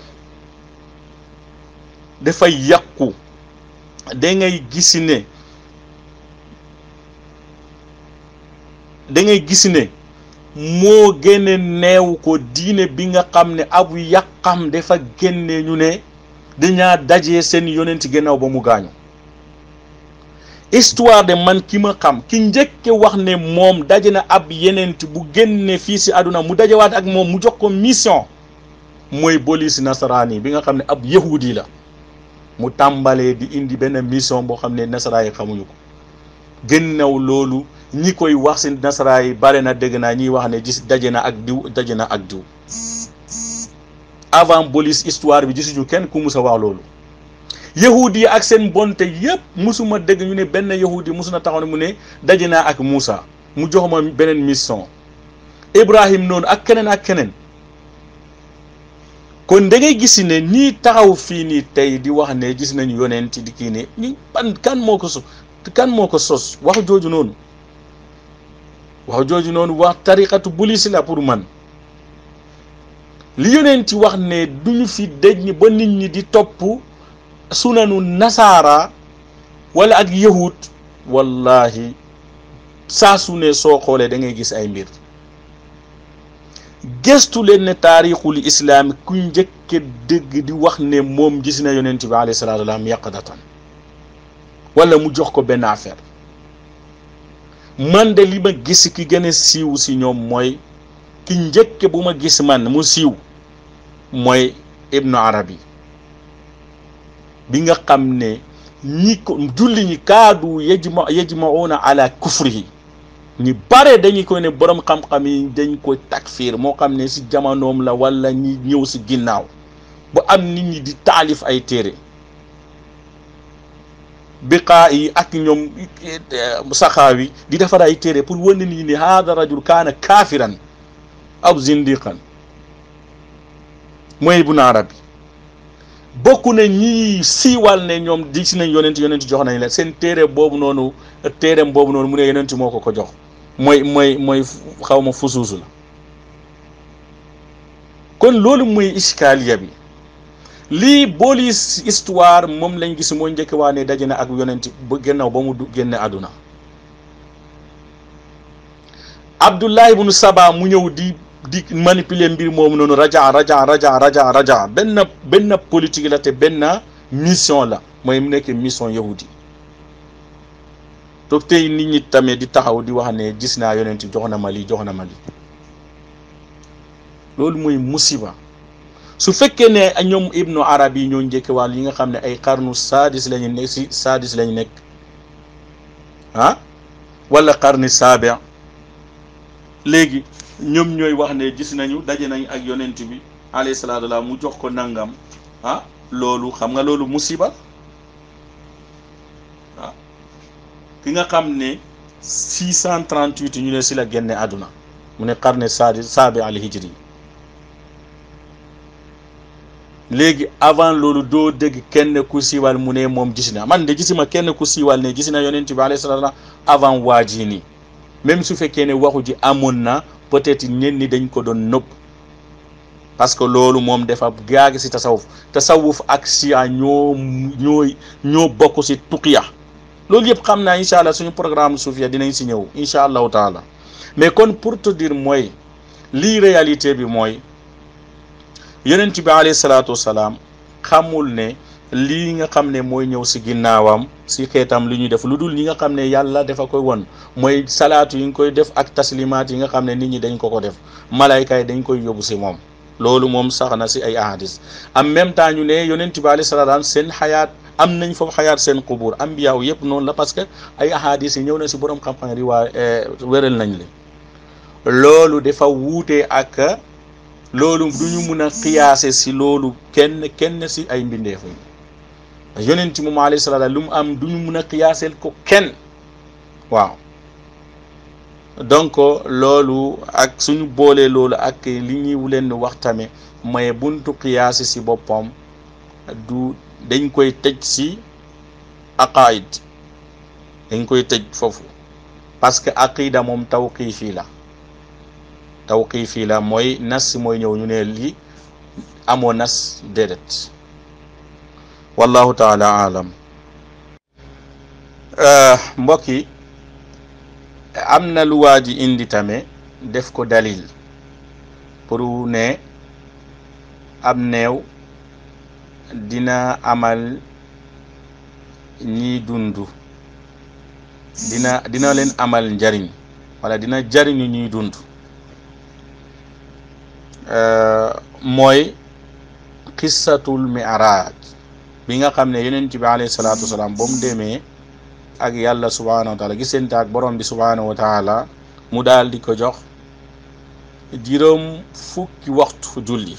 da ngay gis ne moo génne neew ko diine bi nga xam ne abu yàqam dafa génne ñu ne dañaa dajee seen yonent gannaaw ba mu gaañu histoire de man ki ma xam ki njëkke wax ne moom daje na ab yenent bu génne fii si àdduna mu dajewaat ak moom mu jox ko mission mooy bolis nasaraani bi nga xam ne ab yahudi la mu tàmbalee di indi benn mission boo xam ne nasaraan yi xamuñu ko gannaaw loolu ñi koy wax si nasaraan yi bare na dégg naa ñiy wax ne gis daje na ak diw avant bolis histoire bi gisuñu kenn ku musa wax loolu yahudi yi ak seen bonte yëpp musuma dégg ñu ne benn yahudi musuna taxaw ne mu ne daje naa ak Moussa mu jox ma beneen mission Ibrahim noonu ak keneen kon da ngay gis ne nii taxaw fii nii tey di wax ne gis nañu yonent di kii ne ñu kan moo ko sos wax jooju noonu wax tariqatu bulisi la pour man li yonent wax ne duñu fi dëj ba nit ñi di topp sunanu nasaara wala ak yahud wallahi saa su ne soo xoolee da ngay gis ay mbir gëstu leen ne taarixul islaam ku njëkke dëgg di wax ne moom gis na yonent bi alayhi salaatu wa salaam yaqadatan wala mu jox ko benn affaire man de li ma gis ki gën a siiw si ñoom mooy ki njëkke bu ma gis man mu siiw mooy Ibnu Arabi bi nga xam ne ñi ko julli ñi kaadu yajma'una ala kufrihi ñi bare dañu koy ne borom xam-xam yi dañ koy takfir moo xam ne si jamonoom la wala ñi ñëw si ginnaaw ba am nit ñi di taalif ay téere biqaa yi ak ñoom saxaawi di defar ay téere pour wane nit ñi haada rajul kaana kaafiran aw zindiqan mooy Ibnu Arabi bokk na ñi siiwal ne ñoom di si nañ yonent jox nañ la seen téereem boobu noonu mu ne yonent moo ko jox mooy xaw ma fusuusu la kon loolu mooy iskaaliya bi lii bolis histoire moom lañ gis mooy njëkk waa ne daje na ak yonent ba gannaaw ba mu génne àdduna Abdullah ibnu Saba mu ñëw di manipuler mbir moomu noonu raja benn politique la te benn mission la mooy mu nekk mission yahudi donc tey nit ñi tamit di taxaw di wax ne gis naa yonent jox na ma lii loolu mooy musiba su fekkee ne ñoom Ibnu Arabi ñoo njëkk wàll yi nga xam ne ay xarnu sadis lañu nekk si sadis lañu nekk wala xarni saabi léegi ñoom ñooy wax ne gis nañu daje nañ ak yonent bi alayhi salaatu wa salaam mu jox ko nangam loolu xam nga loolu musiba ki nga xam ne 638 ñu ne si la génne àdduna mu ne qarne saabi al hijri léegi avant loolu doo dégg kenn ku siiwal mu ne moom gis na man de gisima kenn ku siiwal ne gis na yonent bi alayhi salaatu wa salaam avant waa ji nii même su fekkee ne waxu ji amoon na peut-être ñenn ñi dañ ko doon nëbb parce que loolu moom dafa gaagi si tasawuf ak chia ñoo bokk si tuqiya. loolu yëpp xam naa incha allah suñu programme suufiya dinañ si ñëw incha allahu taala. mais kon pour te dire mooy lii réalité bi mooy yonent bi alayhi salaatu wasalaam xamul ne lii nga xam ne mooy ñëw si ginnaawam si xeetam li ñuy def lu dul ñi nga xam ne yàlla dafa koy won mooy salaatu yi nga koy def ak taslimaat yi nga xam ne nit ñi dañ ko def malayka yi dañ koy yóbbu si moom. loolu moom sax na si ay ahadis en même temps ñu ne yonent bi alayhi salaatu wasalaam seen xayaat am nañ foofu xayaat seen qubur ambiyaaw yëpp noonu la parce que ay ahadis yi ñëw na si borom xam-xam riwaa wéral nañ li loolu dafa wuute ak loolu du ñu mun a xiyaase si loolu kenn si ay mbindeef yi yonent moom alayhi salaatu lu mu am du ñu mun a xiyaaseel ko kenn waaw. donc loolu ak suñu boolee loolu ak li ñuy leen wax tamit mooy buntu xiyaasi si boppam du dañ koy tëj si aqaid dañ koy tëj foofu parce que aqida moom tawqiifi la mooy nas mooy ñëw ñu ne lii amoo nas déedéet. wallahu taala alam. mbokk yi am na lu waa ji indi tamit def ko dalil pour ne ab néew dina amal ñiy dundu dina leen amal njariñ wala dina jariñu ñuy dund. mooy qissatul mi'raj bi nga xam ne yonent bi alayhi salaatu wasalaam ba mu demee ak yàlla subhanahu wa taala gisante ak borom bi subhanahu wa taala mu daal di ko jox juróom fukki waxtu julli.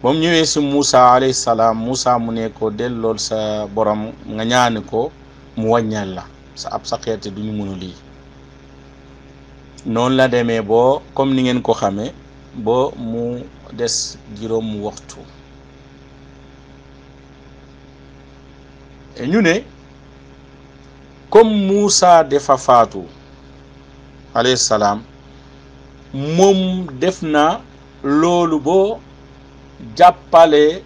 ba mu ñëwee si Moussa alayhi salaam Moussa mu ne ko dellool sa borom nga ñaani ko mu wàññal la sa xeet du ñu mënu lii. noonu la demee boo comme ni ngeen ko xamee boo mu des juróom waxtu. ñu ne comme Moussa dafa faatu alayhi salaam moom def na loolu boo jàppale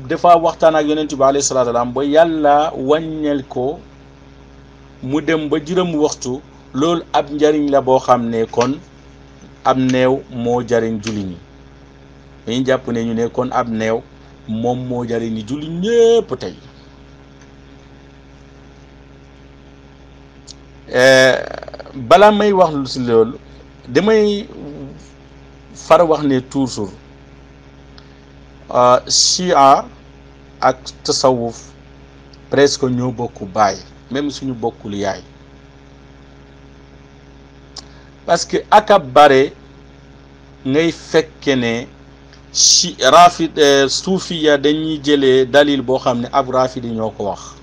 dafa waxtaan ak yonent bi alayhi salaatu salaam ba yàlla wàññel ko mu dem ba juróom waxtu. loolu ab njariñ la boo xam ne kon ab néew moo jariñ julli ñi dañuy jàpp ne ñu ne kon ab néew moom moo jariñ ni julli ñépp tey. bala may wax lu si loolu damay far wax ne toujours chia ak tasawuf presque ñoo bokk baay même suñu bokkul yaay. parce que aka bare ngay fekke ne ci suufiya dañuy jëlee dalil boo xam ne ab rafidi ñoo ko wax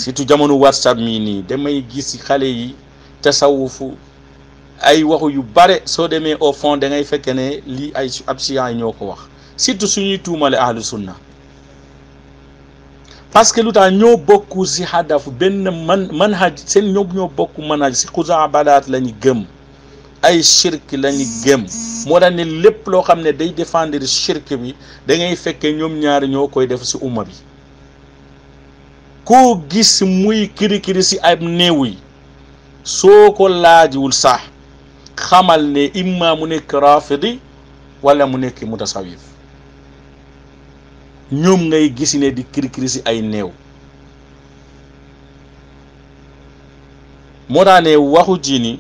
surtout jamono WhatsApp mii nii damay gis xale yi tasawufu ay waxu yu bare soo demee au fond da ngay fekke ne lii ay ab siyan yi ñoo ko wax surtout suñuy tuumale ahlu sunna parce que lu tax ñoo bokk si hadaf benn manhaj seen ñoo bokk manhaj si xuzaabalat la ñu gëm ay shirk la ñu gëm moo tax ne lépp loo xam ne day défendre shirk bi da ngay fekke ñoom ñaari ñoo koy def si umma bi. koo gis muy kiri si ay néew yi soo ko laajiwul sax xamal ne imma mu nekk rafidi wala mu nekk mutasawif ñoom ngay gis ne di kiri si ay néew. moo tax ne waxu ji ni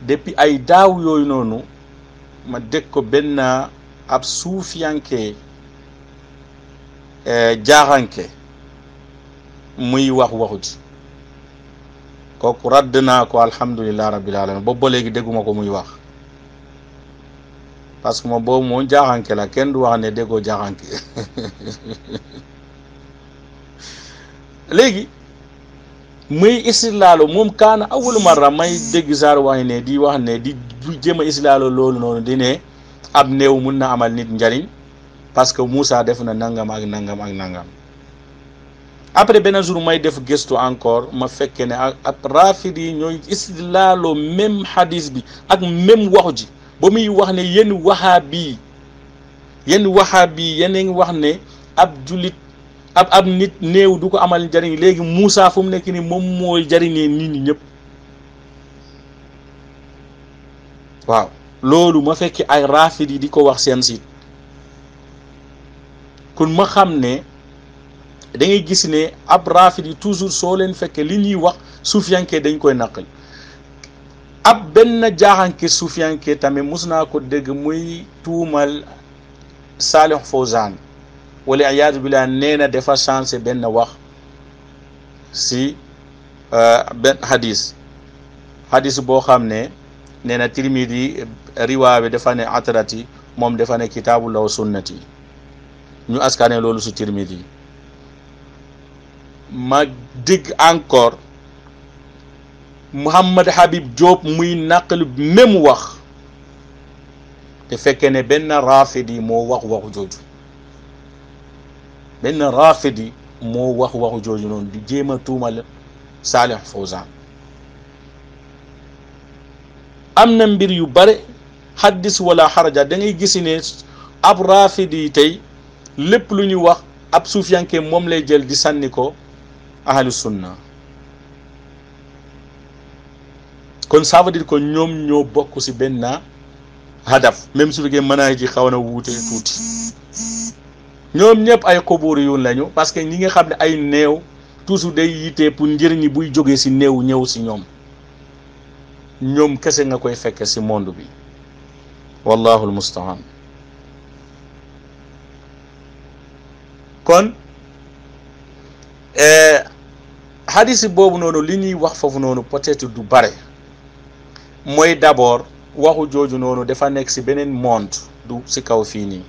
depuis ay daaw yooyu noonu ma dégg ko benn ab suufiyanke jaaxanke muy waxu ji kooku radd naa ko alhamdulilah rabbil alamin boobu ba léegi dégguma ko muy wax parce que moom boobu moom jaaxanke la kenn du wax ne déggoo jaaxanke léegi muy istilaalo moom kaana awwalu marra may dégg saar wax ne di wax ne di jéem a istilaalo loolu noonu di ne ab néew mun na amal nit njariñ parce que Moussa def na nangam ak nangam ak nangam. après benn jour may def gëstu encore ma fekke ne ak rafidi yi ñooy istilaaloo même hadis bi ak même waxu ji ba muy wax ne yéen wahabi yéen ngi wax ne ab julit ab nit néew du ko amal njariñ. léegi Moussa fu mu nekk ni moom mooy jariñee nit ñi ñëpp. waaw loolu ma fekk ay rafid yi di ko wax seen site. kon ma xam ne da ngay gis ne ab rafid yi toujours soo leen fekkee li ñuy wax suufiyanke dañ koy naqal. ab benn jaaxanke suufiyanke tamit mus naa ko dégg muy tuumal Salih Fawzan wala iyaadu billah nee na dafa changé benn wax si benn hadis boo xam ne nee na Tirmidi riwaa bi dafa ne atrati moom dafa ne kitaabullah wa sunnati ñu askane loolu su Tirmidi ma dégg encore Muhammad Habib Diop muy naqal même wax te fekkee ne benn rafidi moo wax waxu jooju benn rafidi moo wax waxu jooju noonu di jéem a tuumal Salih Fawzan. am na mbir yu bare haddis wala xaraja da ngay gis ne ab rafidi tey lépp lu ñuy wax ab suufiyanke moom lay jël di sànni ko ahlu sunna. kon ça veut dire que ñoom ñoo bokk ci benn hadaf même su fekkee mën ji xaw na wuute tuuti. ñoom ñëpp ay xubóor yu lañu parce que ñi nga xam ne ay néew toujours day yitee pour njëriñ buy jógee ci néew ñëw ci ñoom kese nga koy fekke ci monde bi wallahu almustaan. kon hadis boobu noonu li ñuy wax foofu noonu peut-être du bare. mooy d'abord waxu jooju noonu dafa nekk ci beneen monde du ci kaw fii nii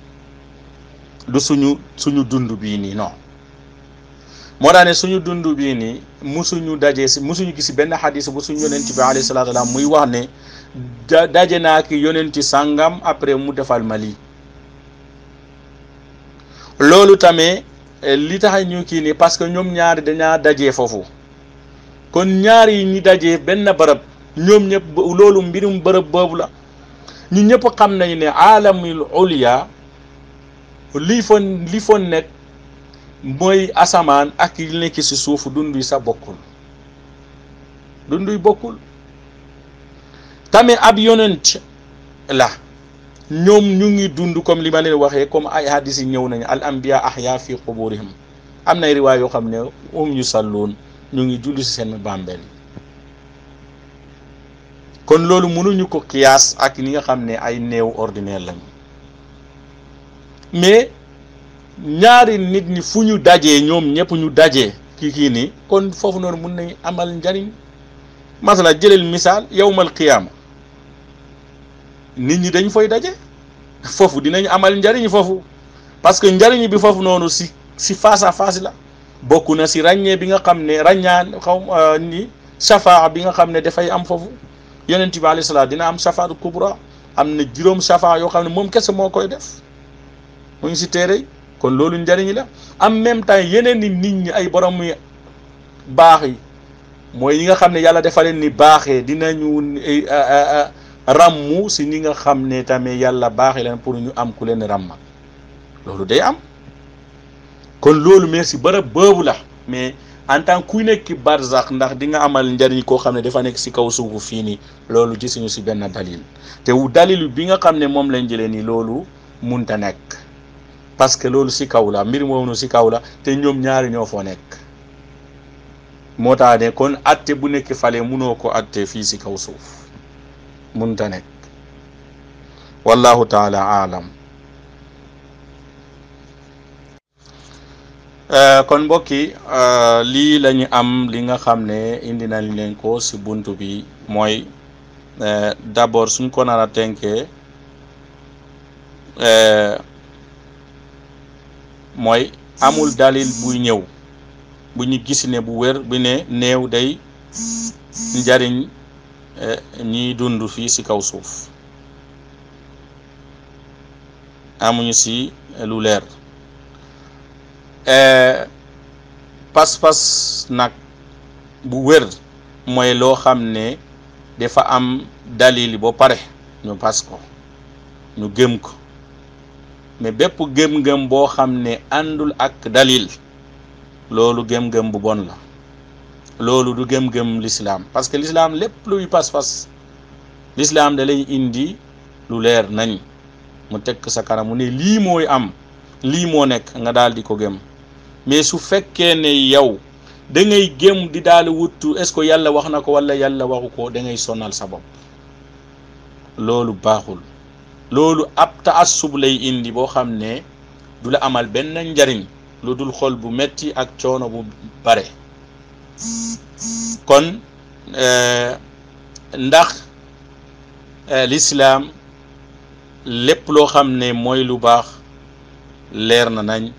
du suñu dund bii nii non moo tax ne suñu dund bii nii musuñu gis benn xadis bu suñu yonent bi alayhi salaatu wa salaam muy wax ne daje naa ki yonenti sàngam après mu defal ma lii. loolu tamit li tax ñu kii nii parce que ñoom ñaari dañaa dajee foofu kon ñaari yi ñi dajee benn barab ñoom ñëpp loolu mbirum bërëb boobu la. ñu ñëpp xam nañu ne aalamul ulya li fon nekk mooy asamaan ak yi nekk ci suuf dunduy sa bokkul tamit ab yonent la ñoom ñu ngi dund comme li ma leen waxee comme ay hadis yi ñëw nañu al anbiya ahya fi quburihim am na riwaay yoo xam ne ñu salloon ñu ngi julli ci seen bàmbeel. kon loolu mënuñu ko qiyaas ak ñi nga xam ne ay néew ordinaire lañu mais ñaari nit ñi fu ñu dajee ñoom ñëpp ñu dajee kii nii kon foofu noonu mun nañu amal njariñ. masala jëleel misaal yawmal qiyaama nit ñi dañ fay daje foofu dinañ amal njariñ foofu parce que njariñ bi foofu noonu si face à face la bokk na si ràññee bi nga xam ne ràññaan ni shafaa bi nga xam ne dafay am foofu. yonent bi alayhi salaam dina am shafaatu kubra am na juróom shafa yoo xam ne moom kese moo koy def mu ngi si téere kon loolu njariñ la. en même temps yeneen ni nit ñi ay borom yu baax yi mooy ñi nga xam ne yàlla dafa leen ni baaxee dinañu ràmmu si ñi nga xam ne tamit yàlla baaxee leen pour ñu am ku leen ràmma loolu day am. kon loolu mais si bërëb boobu la mais en tant kuy nekk barzax ndax di nga amal njariñ koo xam ne dafa nekk si kaw suufu fii nii loolu gisuñu si benn dalil te dalil bi nga xam ne moom lañ jëlee nii loolu munta nekk parce que loolu si kaw la mbir moomu si kaw la te ñoom ñaari ñoo foo nekk moo tax ne kon atte bu nekk fale munoo ko atte fii si kaw suuf munta nekk wallahu taala aalam. kon mbokki lii la ñu am li nga xam ne indi nañ leen ko si buntu bi mooy d'abord suñ ko nar a tënkee mooy amul dalil buy ñëw bu ñu gis ne bu wér bi ne néew day njariñ ñiy dund fii si kaw suuf amuñu si lu leer. pas-pas nag bu wér mooy loo xam ne dafa am dalil ba pare ñu pas ko ñu gëm ko mais bépp gëm-gëm boo xam ne àndul ak dalil loolu gëm-gëm bu bon la. loolu du gëm-gëm l'islam parce que l'islam lépp luy pas-pas l'islam da lay indi lu leer nañ mu tekk sa kanam mu ne lii mooy am lii moo nekk nga daal di ko gëm mais su fekkee ne yow da ngay gëm di daal wuttu est-ce que yàlla wax na ko wala yàlla waxu ko da ngay sonal sa bopp loolu baaxul. loolu ab taassub lay indi boo xam ne du la amal benn njariñ lu dul xol bu metti ak coono bu bare. kon ndax l'islam lépp loo xam ne mooy lu baax leer na nañ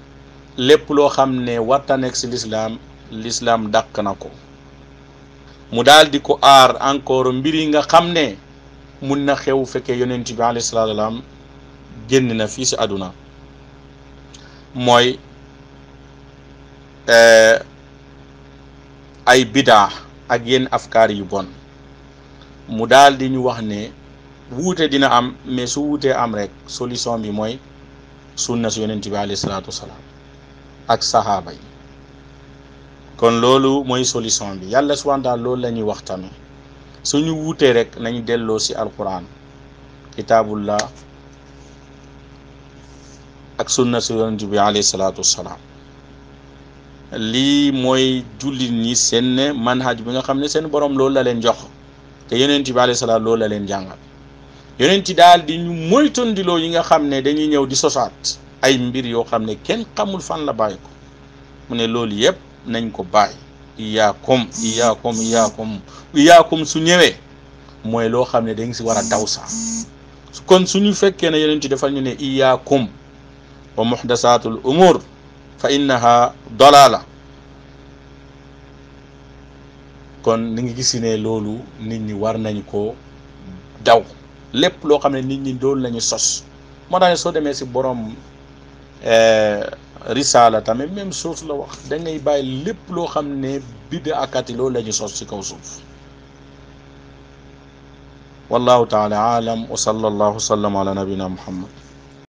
lépp loo xam ne warta nekk ci l'islam dàq na ko mu daal di ko aar encore mbir yi nga xam ne mun na xew fekkee yonent bi alayhi salaatu wa salaam génn na fii ci àdduna mooy ay bidaa ak yenn afkaar yu bon mu daal di ñu wax ne wuute dina am mais su wuutee am rek solution bi mooy sunna su yonent bi alayhi salaatu wasalaam ak sahaaba yi kon loolu mooy solution bi yàlla subhaanahu wa taala loolu la ñuy wax tamit suñu wuutee rek nañu delloo ci alquran kitaabullah ak sunna su yonent bi alayhi salaatu wasalaam lii mooy jullit ñi seen manhaj bi nga xam ne seen borom loolu la leen jox te yonent bi alayhi salaam loolu la leen jàngal yonent daal di ñu moytandiloo yi nga xam ne dañuy ñëw di sosaat ay mbir yoo xam ne kenn xamul fan la bàyyi ko mu ne loolu yëpp nañ ko bàyyi iyaakum su ñëwee mooy loo xam ne dañ si war a daw sax kon suñu fekkee ne yonent defal ñu ne iyaakum wa muhdasatul umur fa innaha dalala kon ni ngi gis ne loolu nit ñi war nañ ko daw lépp loo xam ne nit ñi doolu lañu sos moo tax soo demee ci borom risala tamit même chose la wax da ngay bàyyi lépp loo xam ne bidda akati loolu lañu sos ci kaw suuf wallahu taala alam wa sallallahu sallam ala nabina muhammad